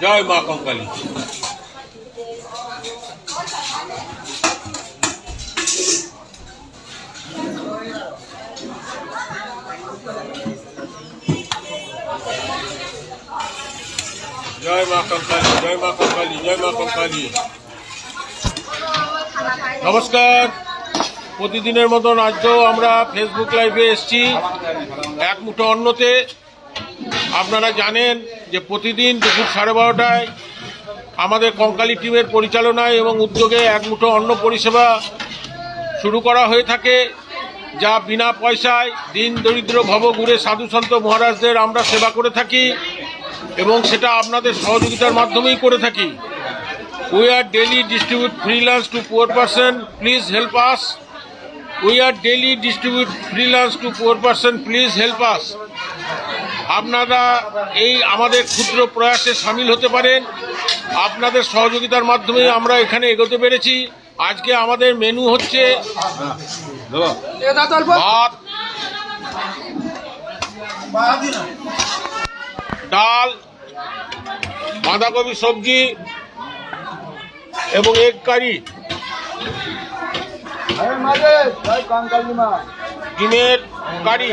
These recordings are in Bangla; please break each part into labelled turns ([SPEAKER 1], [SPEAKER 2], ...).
[SPEAKER 1] জয় মা কঙ্কালী। জয় মা কঙ্কালী, জয় মা কঙ্কালী, জয় মা কঙ্কালী। নমস্কার। প্রতিদিনের মতন আজকেও আমরা ফেসবুক লাইভে এসেছি এক মুঠো অন্নতে। আপনারা জানেন যে প্রতিদিন দুপুর 12:30টায় আমাদের কঙ্কালী টিমের পরিচালনায় এবং উদ্যোগে এক মুঠো অন্ন পরিষেবা শুরু করা হয়ে থাকে, যা বিনা পয়সায় দিন দরিদ্র ভবঘুরে সাধুসন্ত মহারাজদের আমরা সেবা করে থাকি এবং সেটা আপনাদের সহযোগিতার মাধ্যমেই করে থাকি। We are daily distribute free lunch to poor person. Please help us. We are daily distribute free lunch to poor person. Please help us. আপনারা এই আমাদের ক্ষুদ্র প্রয়াসে সামিল হতে পারেন। আপনাদের সহযোগিতার মাধ্যমে আমরা এখানে এগোতে পেরেছি। আজকে আমাদের মেনু হচ্ছে ভাত, ডাল, বাঁধাকপি সবজি এবং এগ কারি, ডিমের কারি,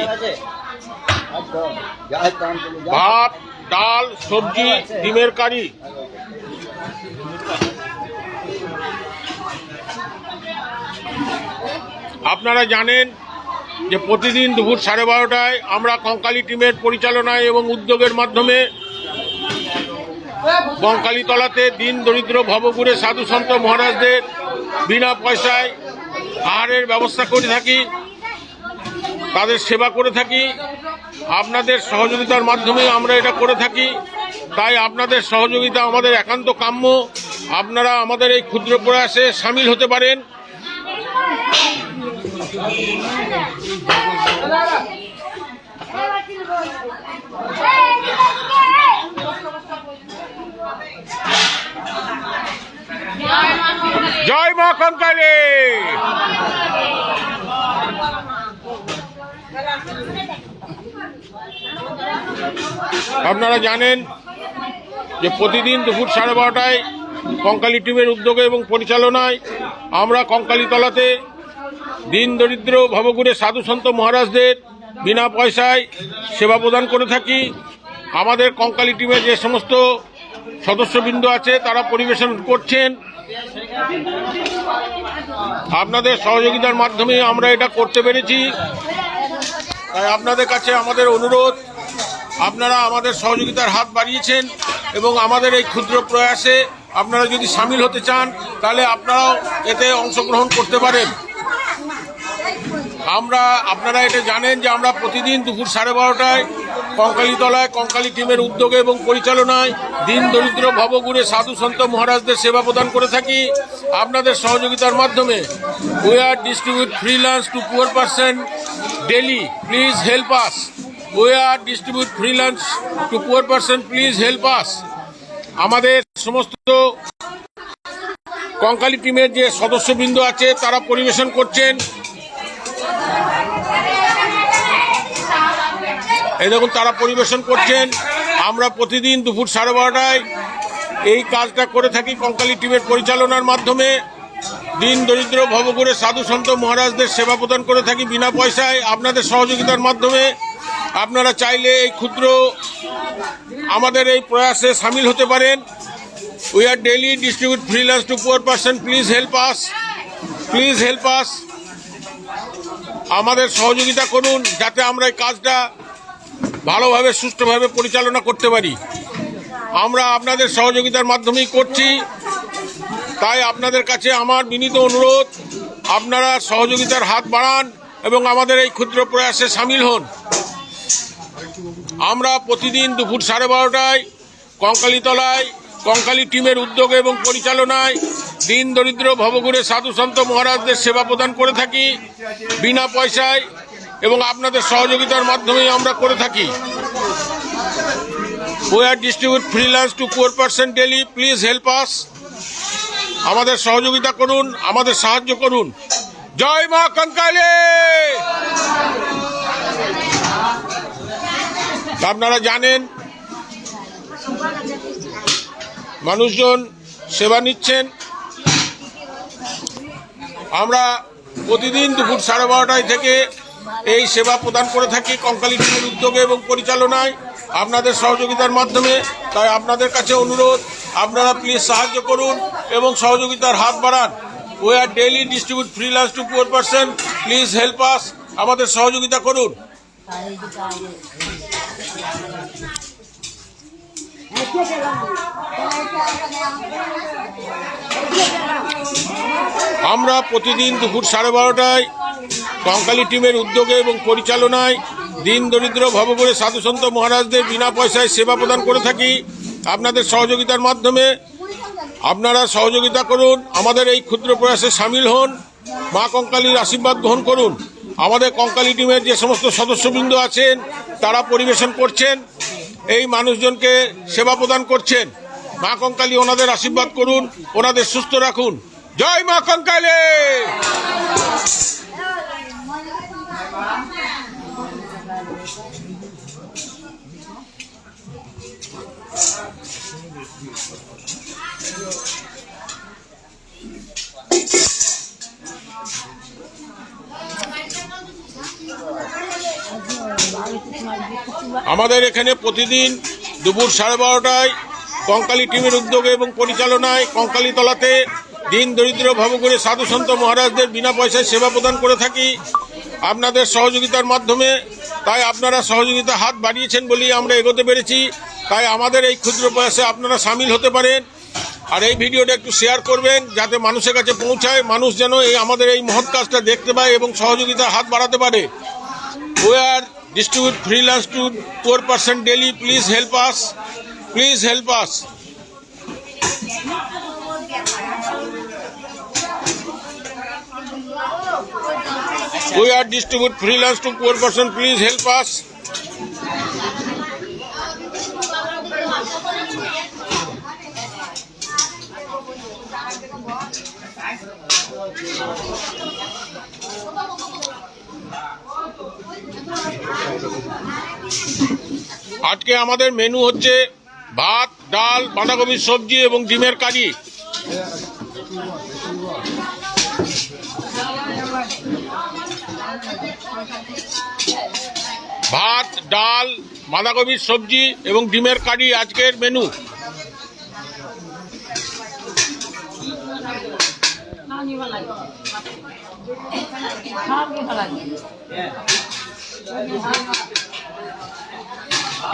[SPEAKER 1] ভাত, ডাল, সবজি, ডিমের কারি। আপনারা জানেন যে প্রতিদিন দুপুর 12:30টায় আমরা কঙ্কালী টিমের পরিচালনায় এবং উদ্যোগের মাধ্যমে কঙ্কালীতলাতে দিন দরিদ্র ভবঘুরে সাধু সন্ত মহারাজদের বিনা পয়সায় আহারের ব্যবস্থা করে থাকি, তাদের সেবা করে থাকি। আপনাদের সহযোগিতার মাধ্যমে আমরা এটা করে থাকি, তাই আপনাদের সহযোগিতা আমাদের একান্ত কাম্য। আপনারা আমাদের এই ক্ষুদ্র প্রয়াসে সামিল হতে পারেন। জয় মা কঙ্কালী। আপনারা জানেন যে প্রতিদিন দুপুর 12:30টায় কঙ্কালী টিমের উদ্যোগে এবং পরিচালনায় আমরা কঙ্কালীতলাতে দিন দরিদ্র ভবঘুরে সাধু সন্ত মহারাজদের বিনা পয়সায় সেবা প্রদান করে থাকি। আমাদের কঙ্কালী টিমের যে সমস্ত সদস্যবৃন্দ আছে তারা পরিবেশন করছেন। আপনাদের সহযোগিতার মাধ্যমে আমরা এটা করতে পেরেছি। তাই আপনাদের কাছে আমাদের অনুরোধ, আপনারা আমাদের সহযোগিতার হাত বাড়িয়েছেন এবং আমাদের এই ক্ষুদ্র প্রয়াসে আপনারা যদি সামিল হতে চান তাহলে আপনারাও এতে অংশগ্রহণ করতে পারেন। আপনারা এটা জানেন যে আমরা প্রতিদিন দুপুর 12:30টায় কঙ্কালীতলায় কঙ্কালী টিমের উদ্যোগে এবং পরিচালনায় দিন দরিদ্র ভবঘুরে সাধু সন্ত মহারাজদের সেবা প্রদান করে থাকি। আপনাদের সহযোগিতার মাধ্যমে we are distribute free lunch to poor person daily. Please help us. We are distribute free lunch to poor person. Please help us. আমাদের সমস্ত কঙ্কালী টিমের যে সদস্যবৃন্দ আছে তারা পরিবেশন করছেন। এই দেখুন তারা পরিবেশন করছেন। আমরা প্রতিদিন দুপুর 12:30টায় এই কাজটা করে থাকি কঙ্কালী টিমের পরিচালনার মাধ্যমে। দিন দরিদ্র ভবঘুরে সাধু সন্ত মহারাজদের সেবা প্রদান করে থাকি বিনা পয়সায় আপনাদের সহযোগিতার মাধ্যমে। আপনারা চাইলে এই ক্ষুদ্র আমাদের এই প্রয়াসে সামিল হতে পারেন। We are daily distribute free lunch to poor person. Please help us. Please help us. আমাদের সহযোগিতা করুন যাতে আমরা এই কাজটা ভালোভাবে সুষ্ঠুভাবে পরিচালনা করতে পারি। আমরা আপনাদের সহযোগিতার মাধ্যমেই করছি, তাই আপনাদের কাছে আমার বিনীত অনুরোধ, আপনারা সহযোগিতার হাত বাড়ান এবং আমাদের এই ক্ষুদ্র প্রয়াসে সামিল হন। আমরা প্রতিদিন দুপুর 12:30টায় কঙ্কালীতলায় কঙ্কালী টিমের উদ্যোগে এবং পরিচালনায় দিন দরিদ্র ভবঘুরে সাধু সন্ত মহারাজদের সেবা প্রদান করে থাকি বিনা পয়সায় এবং আপনাদের সহযোগিতার মাধ্যমেই আমরা করে থাকি। We are distribute free lunch to poor person daily. Please help us. আমাদের সহযোগিতা করুন, আমাদের সাহায্য করুন। জয় মা কঙ্কালী। আপনারা জানেন মানুষজন সেবা নিচ্ছেন। আমরা প্রতিদিন দুপুর 12:30 থেকে এই সেবা প্রদান করে থাকি কঙ্কালী টিমের উদ্যোগে এবং পরিচালনায় আপনাদের সহযোগিতার মাধ্যমে। তাই আপনাদের কাছে অনুরোধ, আপনারা প্লিজ সাহায্য করুন এবং সহযোগিতার হাত বাড়ান। We are daily distribute free lunch to poor person, please help us. আমাদের সহযোগিতা করুন। আমরা প্রতিদিন দুপুর 12:30টায় কঙ্কালী টিমের উদ্যোগে এবং পরিচালনায় দিন দরিদ্র ভবঘুরে সাধুসন্ত মহারাজদের বিনা পয়সায় সেবা প্রদান করে থাকি আপনাদের সহযোগিতার মাধ্যমে। আপনারা সহযোগিতা করুন, আমাদের এই ক্ষুদ্র প্রয়াসে সামিল হন, মা কঙ্কালীর আশীর্বাদ গ্রহণ করুন। আমাদের কঙ্কালী টিমের যে সমস্ত সদস্যবৃন্দ আছেন তারা পরিবেশন করছেন, এই মানুষজনকে সেবা প্রদান করছেন। মা কঙ্কালী ওনাদের আশীর্বাদ করুন, ওনাদের সুস্থ রাখুন। জয় মা কঙ্কালী। আমাদের এখানে প্রতিদিন দুপুর 12:30টায় কঙ্কালী টিমের উদ্যোগে এবং পরিচালনায় কঙ্কালী তলাতে দিন দরিদ্র ভবঘুরে সাধুসন্ত মহারাজদের বিনা পয়সায় সেবা প্রদান করে থাকি আপনাদের সহযোগিতার মাধ্যমে। তাই আপনারা সহযোগিতা হাত বাড়িয়েছেন বলেই আমরা এগোতে পেরেছি। তাই আমাদের এই ক্ষুদ্র প্রয়াসে আপনারা সামিল হতে পারেন। আর এই ভিডিওটা একটু শেয়ার করবেন যাতে মানুষের কাছে পৌঁছায়, মানুষ যেন আমাদের এই মহৎ কাজটা দেখতে পায় এবং সহযোগিতার হাত বাড়াতে পারে। We are distribute free lunch to poor person daily. Please help us. Please help us. We are distribute free lunch to poor person. Please help us. আজকে আমাদের মেনু হচ্ছে ভাত, ডাল, বাঁধাকপির সবজি এবং ডিমের কারি। ভাত, ডাল, বাঁধাকপির সবজি এবং ডিমের কারি আজকের মেনু।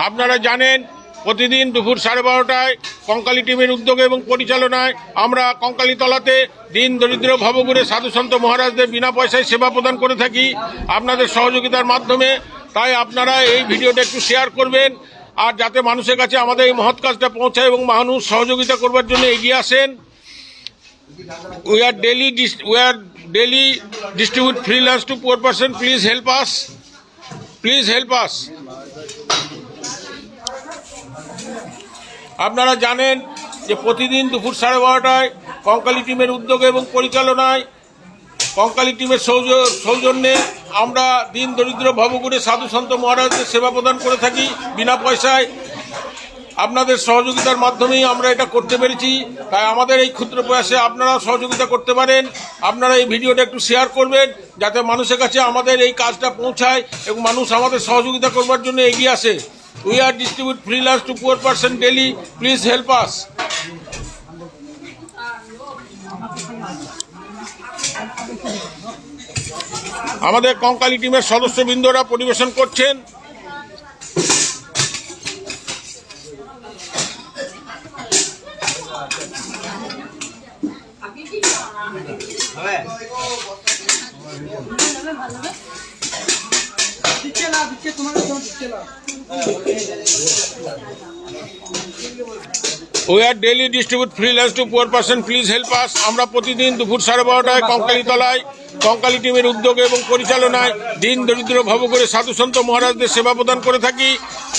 [SPEAKER 1] আপনারা জানেন প্রতিদিন দুপুর 12:30টায় কঙ্কালী টিমের উদ্যোগে এবং পরিচালনায় আমরা কঙ্কালী তলাতে দিন দরিদ্র ভবঘুরে সাধুসন্ত মহারাজদের বিনা পয়সায় সেবা প্রদান করে থাকি আপনাদের সহযোগিতার মাধ্যমে। তাই আপনারা এই ভিডিওটা একটু শেয়ার করবেন আর যাতে মানুষের কাছে আমাদের এই মহৎ কাজটা পৌঁছায় এবং মানুষ সহযোগিতা করবার জন্য এগিয়ে আসেন। We are daily distribute free lunch to poor person. Please help us. Please help us. আপনারা জানেন যে প্রতিদিন দুপুর 12:30টায় কঙ্কালী টিমের উদ্যোগে এবং পরিচালনায় কঙ্কালী টিমের সৌজন্যে আমরা দিন দরিদ্র ভবঘুরে সাধুসন্ত মহারাজদের সেবা প্রদান করে থাকি বিনা পয়সায়। আপনাদের সহযোগিতার মাধ্যমেই আমরা এটা করতে পেরেছি। তাই আমাদের এই ক্ষুদ্র প্রয়াসে আপনারাও সহযোগিতা করতে পারেন। আপনারা এই ভিডিওটা একটু শেয়ার করবেন যাতে মানুষের কাছে আমাদের এই কাজটা পৌঁছায় এবং মানুষ আমাদের সহযোগিতা করবার জন্য এগিয়ে আসে। We are distribute free lunch to poor person daily. Please help us. আমাদের কঙ্কালী টিমের সদস্যবৃন্দরা পরিবেশন করছেন। We are daily distribute free lunch to poor person. Please help us. আমরা প্রতিদিন দুপুর 12:30টায় কঙ্কালী তলায় কঙ্কালী টিমের উদ্যোগে এবং পরিচালনায় দিন দরিদ্র ভবঘুরে সাধুসন্ত মহারাজদের সেবা প্রদান করে থাকি,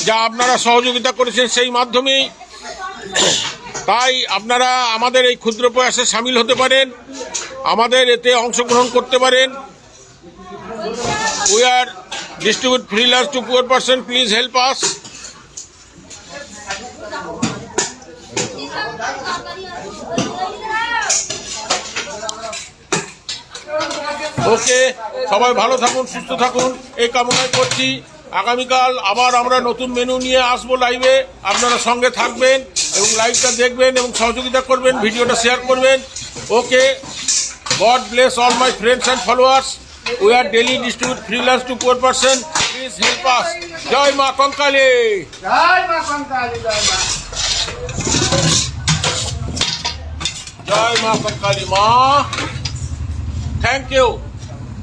[SPEAKER 1] যা আপনারা সহযোগিতা করেছেন সেই মাধ্যমেই। তাই আপনারা আমাদের এই ক্ষুদ্র প্রয়াসে সামিল হতে পারেন, আমাদের এতে অংশগ্রহণ করতে পারেন। We are distribute free lunch to poor person. Please help us. ওকে, সবাই ভালো থাকুন, সুস্থ থাকুন এই কামনাই করছি। আগামীকাল আবার আমরা নতুন মেনু নিয়ে আসবো লাইভে, আপনারা সঙ্গে থাকবেন এবং লাইভটা দেখবেন এবং সহযোগিতা করবেন, ভিডিওটা শেয়ার করবেন। Okay, God bless all my friends and followers. We are daily distribute free lunch to poor person, please help us. জয় মা কঙ্কালী,
[SPEAKER 2] জয় মা কঙ্কালী, জয় মা।
[SPEAKER 1] জয় মা কঙ্কালী মা। Thank you.